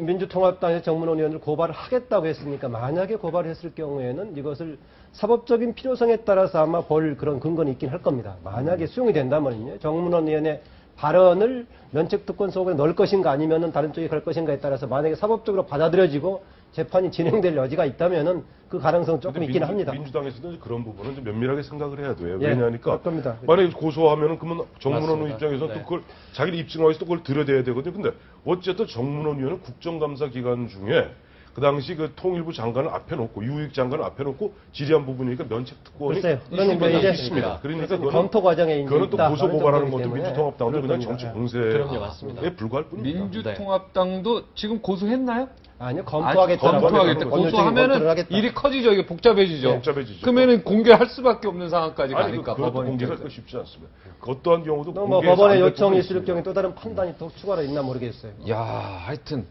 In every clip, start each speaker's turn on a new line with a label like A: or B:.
A: 민주통합당에서 정문원 의원을 고발을 하겠다고 했으니까 만약에 고발을 했을 경우에는 이것을 사법적인 필요성에 따라서 아마 볼 그런 근거는 있긴 할 겁니다. 만약에 수용이 된다면요. 정문원 의원의 발언을 면책특권 속에 넣을 것인가 아니면은 다른 쪽에 갈 것인가에 따라서 만약에 사법적으로 받아들여지고 재판이 진행될 여지가 있다면은 그 가능성은 조금 있긴 합니다.
B: 민주당에서도 그런 부분은 좀 면밀하게 생각을 해야 돼요.
A: 예,
B: 왜냐하니까
A: 겁니다.
B: 만약에 고소하면은 그러면 정문원 의원 입장에서는
C: 네.
B: 또 그걸 자기를 입증하기 위해서 또 그걸 들여대야 되거든요. 근데 어쨌든 정문원 의원은 국정감사 기간 중에 그 당시 그 통일부 장관을 앞에 놓고 유익 장관을 앞에 놓고 질의한 부분이니까 면책특권이
A: 글쎄요. 그러니까 이제
B: 있습니다. 그러니까
A: 검토 과정에
B: 그거는 또
A: 있다.
B: 고소 고발하는
A: 그런
B: 것도
A: 정도이기
B: 민주통합당도
A: 때문에
B: 그냥
A: 그럴
B: 정치
A: 겁니다.
B: 공세에
C: 그럼요, 맞습니다.
B: 불과할 뿐입니다.
C: 민주통합당도 지금 고소했나요?
A: 아니요, 검토하겠다고.
C: 검토하겠다. 고소하면은
A: 검토를 하겠다.
C: 일이 커지죠. 이게 복잡해지죠.
B: 복잡해지죠.
C: 그러면은 공개할 수밖에 없는 상황까지
B: 아니,
C: 가니까
B: 그것도
C: 법원
B: 공개가
C: 입장에서.
B: 쉽지 않습니다. 그 어떠한 경우도
A: 뭐
B: 공개해서
A: 법원의
B: 안될
A: 요청이
B: 부분이
A: 있을
B: 있습니다.
A: 경우에 또 다른 판단이 더 추가로 있나 모르겠어요.
C: 야, 하여튼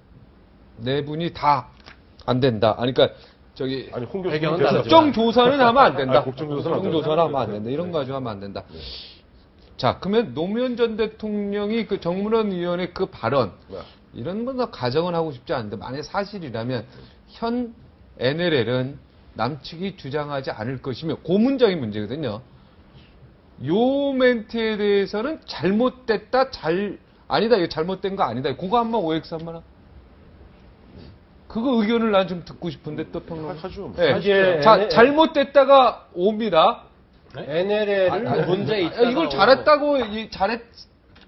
C: 네 분이 다 안 된다. 아니, 그러니까 저기
B: 아니 홍 교수님
D: 배경은
B: 대사-
D: 다르죠.
C: 국정조사는 하면 안 된다.
B: 아니, 국정조사는 안
C: 국정조사는
B: 된다.
C: 하면 안 된다. 이런 거 가지고 하면 안 된다. 자, 그러면 노무현 전 대통령이 그 정문원 의원의 그 발언
B: 네.
C: 이런 건 가정은 하고 싶지 않은데 만약 사실이라면 현 NLL은 남측이 주장하지 않을 것이며 고문적인 문제거든요. 요 멘트에 대해서는 잘못됐다, 아니다, 이거 잘못된 거 아니다. 그거 한번 OX 한번 그거 의견을 난 좀 듣고 싶은데 또 평론.
B: 하죠.
C: 네.
A: 사실
C: 자, 잘못됐다가 옵니다.
A: NLL을
D: 문제 있다.
C: 이걸 잘했다고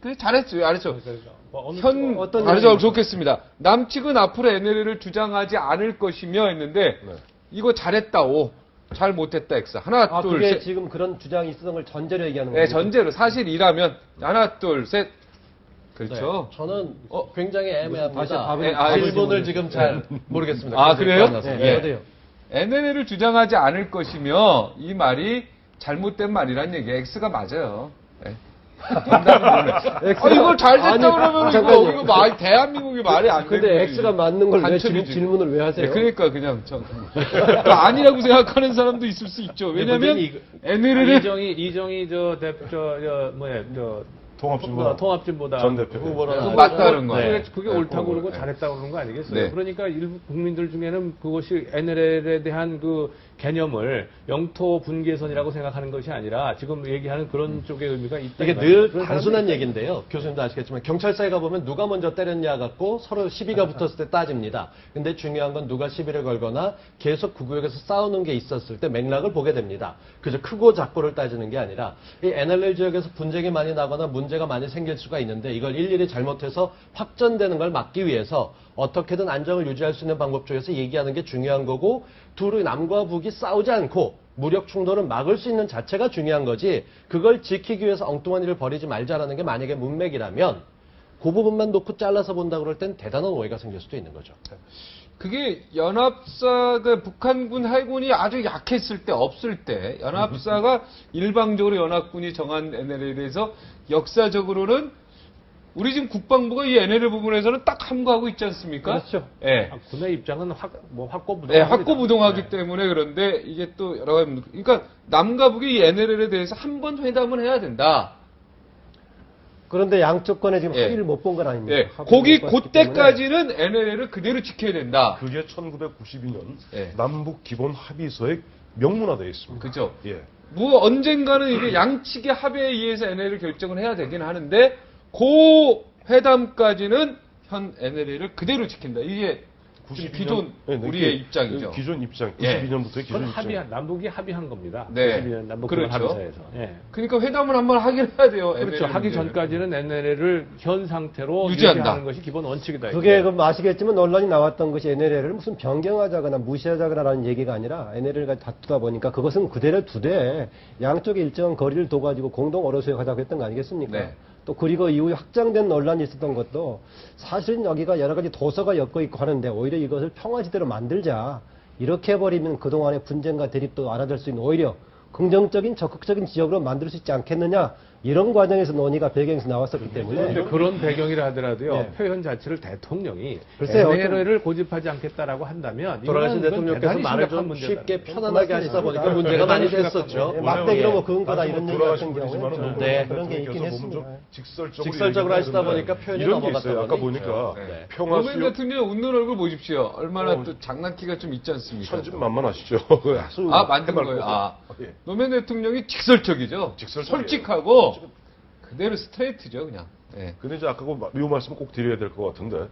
C: 그래 잘했어요, 알았죠. 현
A: 어떤
C: 알죠,
A: 얘기입니까?
C: 좋겠습니다. 남측은 앞으로 NLL을 주장하지 않을 것이며 했는데
B: 네.
C: 이거 잘했다 O, 잘 못했다 X. 하나
A: 아,
C: 둘
A: 그게
C: 셋.
A: 지금 그런 주장이 있었던 걸 전제로 얘기하는
C: 네,
A: 거예요.
C: 전제로 사실이라면 하나 둘 셋. 그렇죠.
D: 저는 굉장히 애매합니다.
A: 다시 밥을
D: 질문을 지금 잘 모르겠습니다.
C: 아, 그래요?
D: 네.
A: 네, 저도요.
C: NLL을 주장하지 않을 것이며 이 말이 잘못된 말이란 얘기예요. X가 맞아요. 네. 이걸 잘 됐다
A: 아니,
C: 그러면
A: 잠깐요.
C: 이거 말 대한민국이 말이 안 되는
A: 근데
C: 거지.
A: X가 맞는 걸 왜
C: 간첩이지.
A: 질문을 왜 하세요?
C: 네, 그러니까 그냥 아니라고 생각하는 사람도 있을 수 있죠. 왜냐면 NLL은
E: 이정희 통합진보다
B: 전 대표.
D: 후보로는
C: 맞다는 거예요.
E: 그게 옳다고 그러고 잘했다고 그러는 거 아니겠어요?
C: 네.
E: 그러니까 일부 국민들 중에는 그것이 NLL에 대한 그 개념을 영토 분계선이라고 생각하는 것이 아니라 지금 얘기하는 그런 쪽의 의미가 있다.
D: 이게 늘 단순한 얘기인데요. 교수님도 아시겠지만 경찰서에 가보면 누가 먼저 때렸냐 갖고 서로 시비가 붙었을 때 따집니다. 근데 중요한 건 누가 시비를 걸거나 계속 그 구역에서 싸우는 게 있었을 때 맥락을 보게 됩니다. 그저 크고 작고를 따지는 게 아니라 이 NLL 지역에서 분쟁이 많이 나거나 문제가 많이 생길 수가 있는데 이걸 일일이 잘못해서 확전되는 걸 막기 위해서 어떻게든 안정을 유지할 수 있는 방법 쪽에서 얘기하는 게 중요한 거고 둘이 남과 북이 싸우지 않고 무력 충돌을 막을 수 있는 자체가 중요한 거지 그걸 지키기 위해서 엉뚱한 일을 벌이지 말자라는 게 만약에 문맥이라면 그 부분만 놓고 잘라서 본다 그럴 땐 대단한 오해가 생길 수도 있는 거죠.
C: 그게 연합사가 북한군 해군이 아주 약했을 때 없을 때 연합사가 일방적으로 연합군이 정한 NLL에서 역사적으로는 우리 지금 국방부가 이 NLL 부분에서는 딱 함구하고 있지 않습니까?
A: 그렇죠.
C: 예.
E: 군의 입장은 확고부동합니다.
C: 네, 확고부동하기 때문에 그런데 이게 또 여러 가지 그러니까 남과 북이 이 NLL에 대해서 한 번 회담을 해야 된다.
A: 그런데 양쪽 간에 지금
C: 예.
A: 합의를 못 본 건 아닙니다.
C: 예.
A: 합의를
C: 거기
A: 못 봤기
C: 그때까지는 NLL을 그대로 지켜야 된다.
B: 그게 1992년
C: 예.
B: 남북 기본 합의서에 명문화되어 있습니다.
C: 그죠?
B: 예.
C: 뭐 언젠가는 이게 양측의 합의에 의해서 NLL 결정을 해야 되긴 하는데 그 회담까지는 현 NLL을 그대로 지킨다. 이게 기존 우리의 입장이죠.
B: 기존 입장.
C: 예.
B: 92년부터의 기존
E: 그건
B: 입장.
E: 남북이 합의한 겁니다.
C: 네.
E: 92년 남북
C: 그렇죠.
E: 합의서에서. 예.
C: 그러니까 회담을 한번 하긴 해야 돼요.
E: 그렇죠.
C: NLL
E: 하기
C: 문제는.
E: 전까지는 NLL을 현 상태로
C: 유지한다.
E: 유지하는 것이 기본 원칙이다.
A: 그게
E: 이게.
A: 그럼 아시겠지만 논란이 나왔던 것이 NLL을 무슨 변경하자거나 무시하자거나라는 얘기가 아니라 NLL과 다투다 보니까 그것은 그대로 두되 양쪽에 일정한 거리를 둬가지고 공동 어로수에 가자고 했던 거 아니겠습니까?
C: 네.
A: 또 그리고 이후에 확장된 논란이 있었던 것도 사실은 여기가 여러 가지 도서가 엮여 있고 하는데 오히려 이것을 평화지대로 만들자 이렇게 해버리면 그동안의 분쟁과 대립도 알아들 수 있는 오히려 긍정적인 적극적인 지역으로 만들 수 있지 않겠느냐 이런 과정에서 논의가 배경에서 나왔었기 때문에
E: 그런데 그런 배경이라 하더라도요,
A: 네.
E: 표현 자체를 대통령이
A: 글쎄요,
E: NLL을 고집하지 않겠다라고 한다면
D: 돌아가신
E: 이건
D: 대통령께서
E: 대단히
D: 말을
E: 심각한
D: 좀
E: 문제다.
D: 쉽게 편안하게 하시다 보니까 문제가 많이 됐었죠.
A: 예, 막대기로 뭐 그건 거다
B: 나중에
A: 이런 얘기
B: 돌아가신
A: 같은
B: 분이지만은
A: 경우에
B: 너무
D: 네.
A: 그런 게 있긴
B: 대통령께서 보면
A: 했습니다.
B: 좀 직설적으로
D: 직설적으로 하시다
B: 얘기하는데
D: 보니까 표현이
B: 이런 게
D: 넘어갔다
B: 있어요. 아까
D: 보니.
B: 보니까
D: 네.
B: 평화
C: 노무현
B: 수역
C: 대통령 웃는 얼굴 보십시오. 얼마나 또 장난기가 좀 있지 않습니까?
B: 천진만만하시죠. 아주
C: 아, 만든
B: 해맑고.
C: 거예요. 아,
B: 예.
C: 노무현 대통령이 직설적이죠.
B: 직설적이에요.
C: 솔직하고 그대로 스트레이트죠, 그냥. 예.
B: 근데 이제 아까 이 말씀 꼭 드려야 될 것 같은데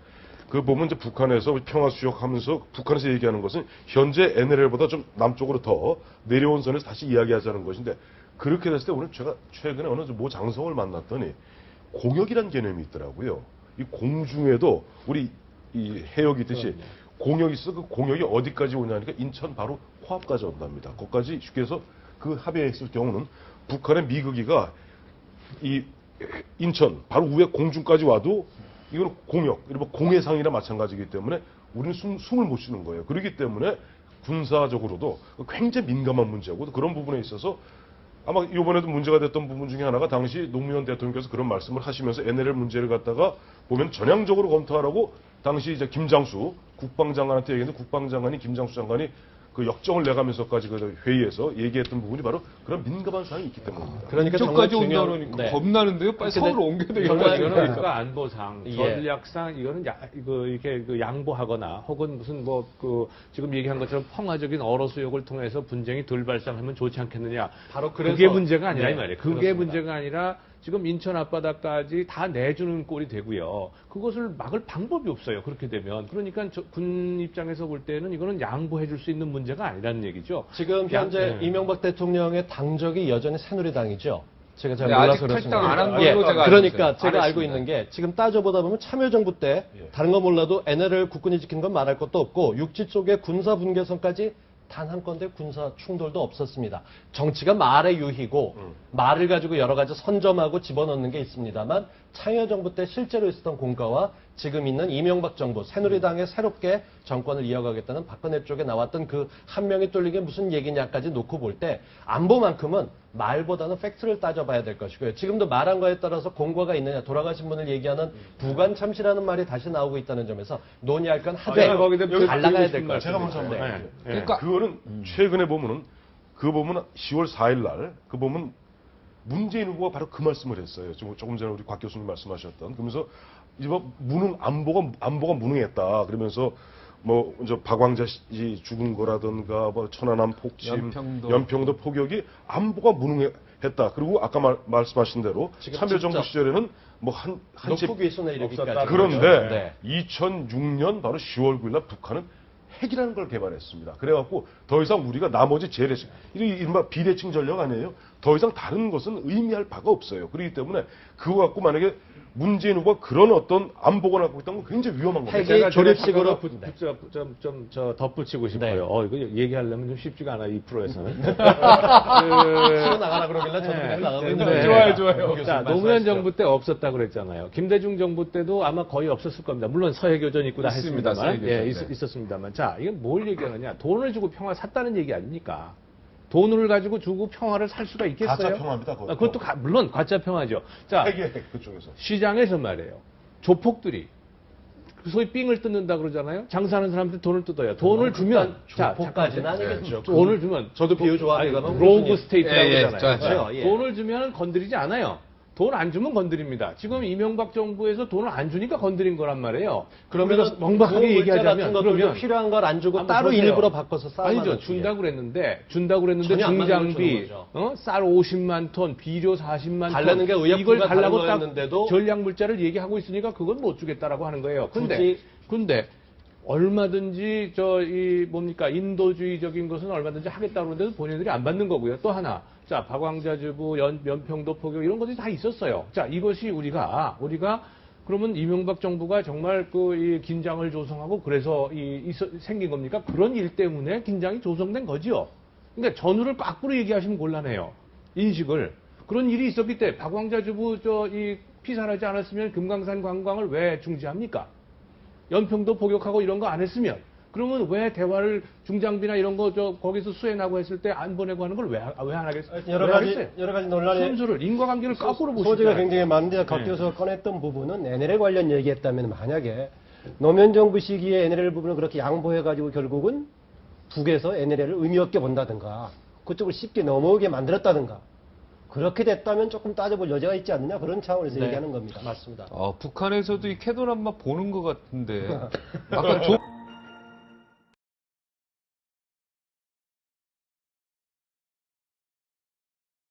B: 그 보면 이제 북한에서 평화 수역하면서 북한에서 얘기하는 것은 현재 NLL보다 좀 남쪽으로 더 내려온 선에서 다시 이야기하자는 것인데 그렇게 됐을 때 오늘 제가 최근에 어느 모 장성을 만났더니 공역이란 개념이 있더라고요. 이 공중에도 우리 이 해역이 있듯이 공역이 있어 그 공역이 어디까지 오냐니까 인천 바로 코앞까지 온답니다. 거기까지 쉽게 해서 그 합의했을 경우는 북한의 미국이가 이 인천 바로 위에 공중까지 와도 이건 공역, 이른바 공해상이나 마찬가지이기 때문에 우리는 숨을 못 쉬는 거예요. 그렇기 때문에 군사적으로도 굉장히 민감한 문제고 그런 부분에 있어서 아마 이번에도 문제가 됐던 부분 중에 하나가 당시 노무현 대통령께서 그런 말씀을 하시면서 NLL 문제를 갖다가 보면 전향적으로 검토하라고 당시 이제 김장수 국방장관한테 얘기했는데 국방장관이 김장수 장관이 그 역정을 내가면서까지 그 회의에서 얘기했던 부분이 바로 그런 민감한 사항이 있기 때문입니다.
D: 그러니까 정말
C: 이쪽까지 온다
D: 중요한
C: 그러니까
D: 네.
C: 겁나는데요. 빨리
D: 근데
C: 서울로 옮겨야 되겠다.
E: 정말 이거는
C: 그러니까.
E: 국가 안보상,
D: 예.
E: 전략상 이거는 이렇게 그 양보하거나 혹은 무슨 뭐 그 지금 얘기한 것처럼 평화적인 어로 수역을 통해서 분쟁이 덜 발생하면 좋지 않겠느냐.
D: 바로 그래서
E: 그게 문제가 아니라
D: 네,
E: 이 말이에요. 그게
D: 그렇습니다.
E: 문제가 아니라 지금 인천 앞바다까지 다 내주는 꼴이 되고요. 그것을 막을 방법이 없어요. 그렇게 되면. 그러니까 군 입장에서 볼 때는 이거는 양보해 줄 수 있는 문제가 아니라는 얘기죠.
D: 지금 현재
E: 네.
D: 이명박 대통령의 당적이 여전히 새누리당이죠. 제가 잘
C: 네,
D: 몰라서
C: 아직
D: 그렇습니다.
C: 탈당 안한 걸로
D: 예,
C: 제가 알고
D: 그러니까
C: 있어요.
D: 제가
C: 안
D: 알고
C: 했습니다.
D: 있는 게 지금 따져보다 보면 참여정부 때 다른 거 몰라도 NLL 국군이 지킨 건 말할 것도 없고 육지 쪽에 군사 분계선까지 단 한 건데 군사 충돌도 없었습니다. 정치가 말의 유희고 말을 가지고 여러 가지 선점하고 집어넣는 게 있습니다만 참여정부 때 실제로 있었던 공과와 지금 있는 이명박 정부 새누리당에 새롭게 정권을 이어가겠다는 박근혜 쪽에 나왔던 그 한 명이 뚫린 게 무슨 얘기냐까지 놓고 볼 때 안보만큼은 말보다는 팩트를 따져봐야 될 것이고요. 지금도 말한 거에 따라서 공과가 있느냐 돌아가신 분을 얘기하는 부관 참시라는 말이 다시 나오고 있다는 점에서 논의할 건 하되
E: 제가 거기다
D: 잘 나가야
E: 드리고
D: 될 것
B: 제가
D: 같습니다.
B: 먼저 한번
D: 네.
B: 말할게요.
C: 그러니까
B: 그거는 최근에 보면은 그 보면 10월 4일 날 그 보면 문재인 후보가 바로 그 말씀을 했어요. 조금 전에 우리 곽 교수님 말씀하셨던 그러면서 이제 무능 안보가 무능했다 그러면서 뭐 이제 박광자 씨 죽은 거라든가 뭐 천안함 폭침, 연평도 포격이 안보가 무능했다. 그리고 아까 말씀하신 대로
D: 지금
B: 참여정부
D: 직접
B: 시절에는 뭐한채
D: 높고 손에 이르기까지.
B: 그런데
D: 네.
B: 2006년 바로 10월 9일 날 북한은 핵이라는 걸 개발했습니다. 그래갖고 더 이상 우리가 나머지 재래식, 이른바 비대칭 전력 아니에요? 더 이상 다른 것은 의미할 바가 없어요. 그렇기 때문에 그거 갖고 만약에 문재인 후보가 그런 어떤 안보가 갖고 있다면 굉장히 위험한 겁니다.
D: 핵이
E: 제가
D: 조립식으로
E: 좀 덧붙이고 싶어요.
D: 네.
E: 이거 얘기하려면 좀 쉽지가 않아, 이 프로에서는.
D: 치고 나가라 그러길래 저도 그냥 나가고 있는데.
E: 네.
C: 좋아요, 좋아요.
E: 자, 노무현 정부 때 없었다고 그랬잖아요. 김대중 정부 때도 아마 거의 없었을 겁니다. 물론 서해교전 있고 다
C: 있습니다,
E: 했습니다만.
C: 서해교전,
E: 예,
C: 네.
E: 있었습니다만. 자, 이게 뭘 얘기하느냐. 돈을 주고 평화 샀다는 얘기 아닙니까? 돈을 가지고 주고 평화를 살 수가 있겠어요?
B: 가짜 평화입니다, 그것도.
E: 그것도 물론 가짜 평화죠. 자,
B: 핵이에요, 핵 그쪽에서.
E: 시장에서 말이에요. 조폭들이 소위 삥을 뜯는다 그러잖아요. 장사하는 사람한테 돈을 뜯어요. 돈을 주면
D: 조폭까지는 아니겠죠.
E: 돈을 주면
D: 저도 비유 좋아합니다만
E: 로그 스테이트라고
C: 예, 예,
E: 그러잖아요.
D: 그렇죠, 예.
E: 돈을 주면 건드리지 않아요. 돈 안 주면 건드립니다. 지금 이명박 정부에서 돈을 안 주니까 건드린 거란 말이에요.
D: 그러면
E: 우리가 명확하게 얘기하자면
D: 그러면 필요한 걸 안 주고
E: 한번
D: 따로
E: 보세요.
D: 일부러 바꿔서 싸우는
E: 아니죠. 준다고 그랬는데
D: 전혀 안 맞는 걸
E: 중장비,
D: 주는 거죠.
E: 쌀 50만 톤, 비료 40만
D: 달라는 게
E: 톤
D: 의약품과
E: 이걸
D: 다른
E: 달라고 딱
D: 거였는데도
E: 전략 물자를 얘기하고 있으니까 그건 못 주겠다라고 하는 거예요. 근데 얼마든지 뭡니까 인도주의적인 것은 얼마든지 하겠다고 그러는데도 본인들이 안 받는 거고요. 또 하나. 자, 박왕자주부, 연평도 포격 이런 것들이 다 있었어요. 자, 이것이 우리가 그러면 이명박 정부가 정말 이 긴장을 조성하고 그래서 생긴 겁니까? 그런 일 때문에 긴장이 조성된 거지요. 그러니까 전후를 거꾸로 얘기하시면 곤란해요. 인식을. 그런 일이 있었기 때문에 박왕자주부 피살하지 않았으면 금강산 관광을 왜 중지합니까? 연평도 포격하고 이런 거 안 했으면 그러면 왜 대화를 중장비나 이런 거 거기서 수행하고 했을 때 안 보내고 하는 걸 왜 안 하겠어요?
A: 여러 가지 논란이
E: 순수를 인과관계를 거꾸로 보시죠.
A: 소지가 굉장히 많은데 각 교수가 꺼냈던 부분은 NLL 관련 얘기했다면 만약에 노무현 정부 시기에 NLL 부분을 그렇게 양보해가지고 결국은 북에서 NLL을 의미 없게 본다든가 그쪽을 쉽게 넘어오게 만들었다든가 그렇게 됐다면 조금 따져볼 여지가 있지 않느냐 그런 차원에서
D: 네.
A: 얘기하는 겁니다.
D: 맞습니다.
C: 북한에서도 이 캐논 한번 보는 것 같은데. 아까